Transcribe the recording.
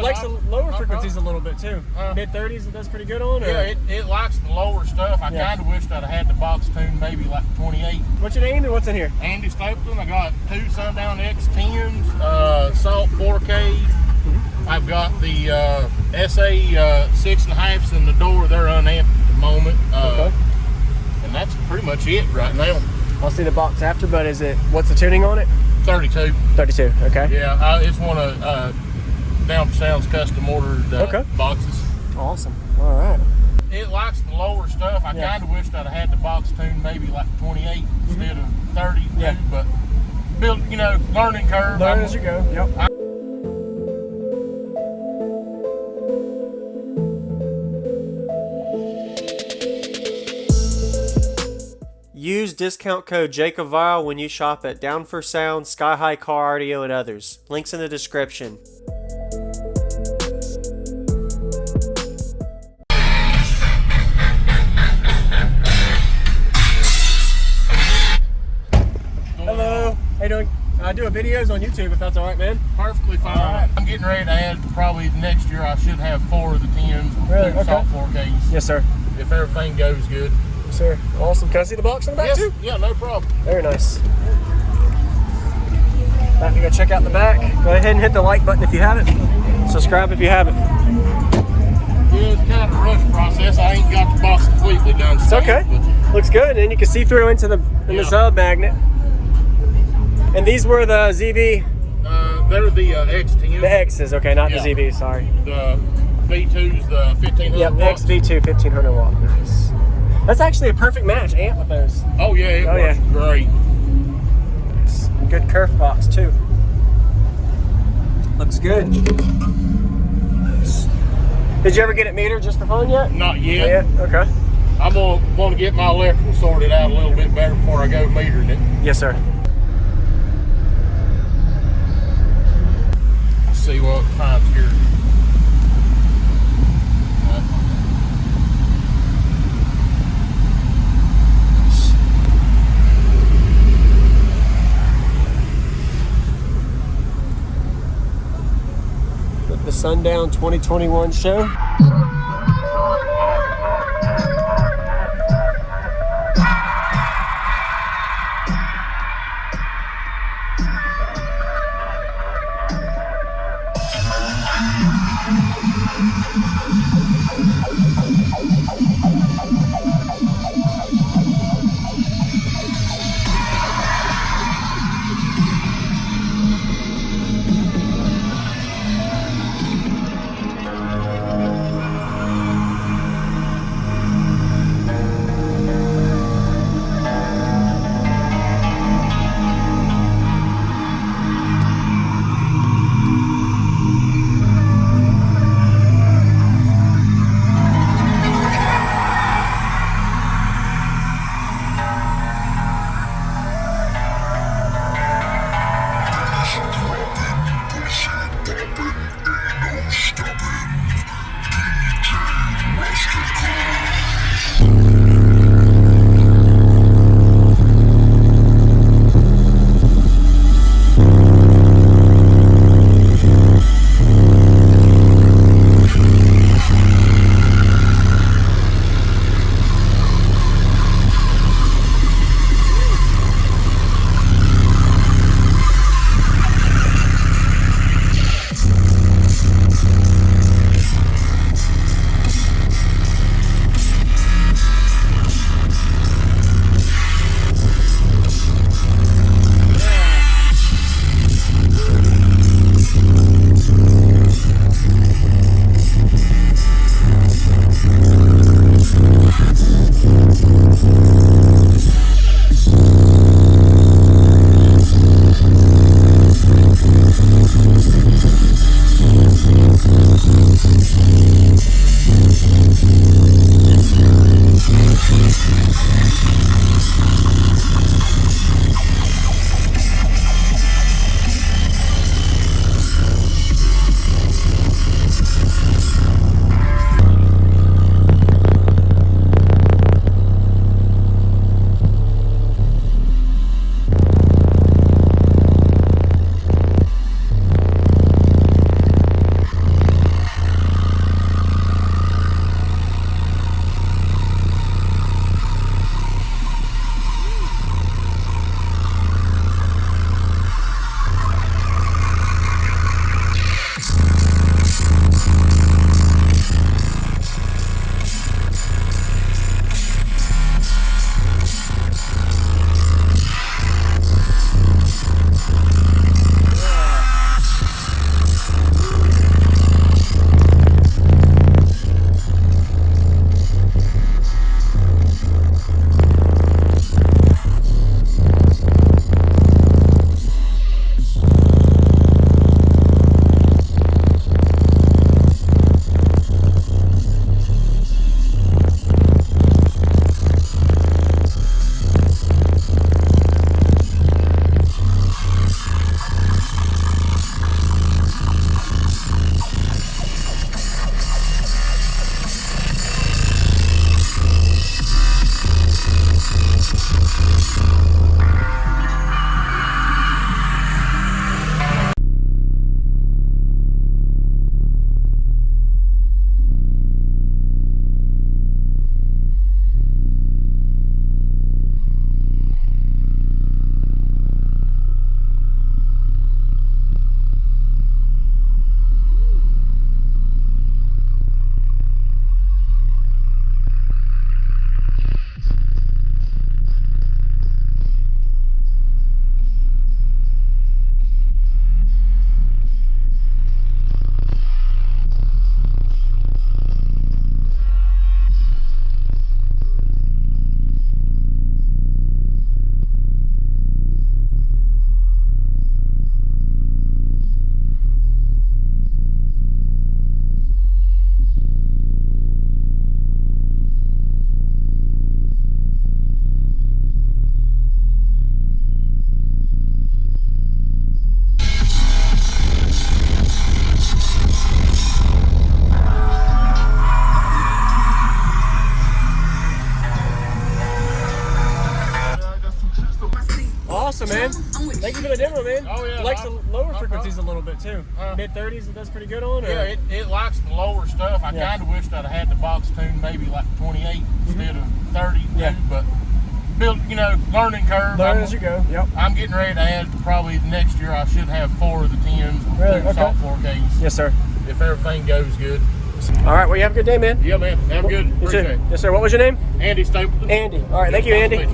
likes the lower frequencies a little bit too. Mid-30s it does pretty good on? Or? Yeah, it likes the lower stuff. I kind of wished I'd had the box tuned maybe like 28. What's your name and what's in here? Andy Stapleton. I got 2 Sundown X10s, Salt 4Ks. I've got the SA 6.5s in the door. They're unamped at the moment. And that's pretty much it right now. I'll see the box after, but what's the tuning on it? 32. 32, okay. Yeah, it's one of Down for Sound's custom ordered boxes. Awesome, all right. It likes the lower stuff. I kind of wished I'd had the box tuned maybe like 28 instead of 32, but learning curve. Learn as you go, yep. Use discount code JacobViral when you shop at Down for Sound, Sky High Car Audio, and others. Links in the description. Hello. How you doing? I do videos on YouTube if that's all right, man. Perfectly fine. Right. I'm getting ready to add probably next year. I should have 4 of the 10s, 2 Salt 4Ks. Yes, sir. If everything goes good. Yes, sir. Awesome. Can I see the box in the back too? Yeah, no problem. Very nice. About to go check out the back. Go ahead and hit the like button if you haven't. Subscribe if you haven't. Yeah, it's kind of a rush process. I ain't got the box completely done. It's okay. Looks good, and you can see through into the sub magnet. And these were the ZV. They're the X10s. The X's, okay, not the ZV. Sorry. The V2's the 1500. Yep, watts. XV2 1500 watt. Nice. That's actually a perfect match amp with those. Oh yeah, it works great. It's a good kerf box too. Looks good. Did you ever get it metered just for fun yet? Not yet. Not yet? Okay. I'm going to get my electrical sorted out a little bit better before I go metering it. Yes, sir. Let's see what it finds here. The Sundown 2021 show. Oh, yeah, likes the lower frequencies a little bit too. Mid-30s, it does pretty good on. Or? Yeah, it likes the lower stuff. I kind of wished I'd had the box tune maybe like 28 instead of 30. Yeah. But build, learning curve. Learn as you go. Yep. I'm getting ready to add probably next year. I should have 4 of the 10s with Really? Okay. salt 4Ks. Yes, sir. If everything goes good. All right. Well, you have a good day, man. Yeah, man. Have a good. You too. Appreciate it. Yes, sir. What was your name? Andy Stapleton. Andy. All right. Thank you, Andy.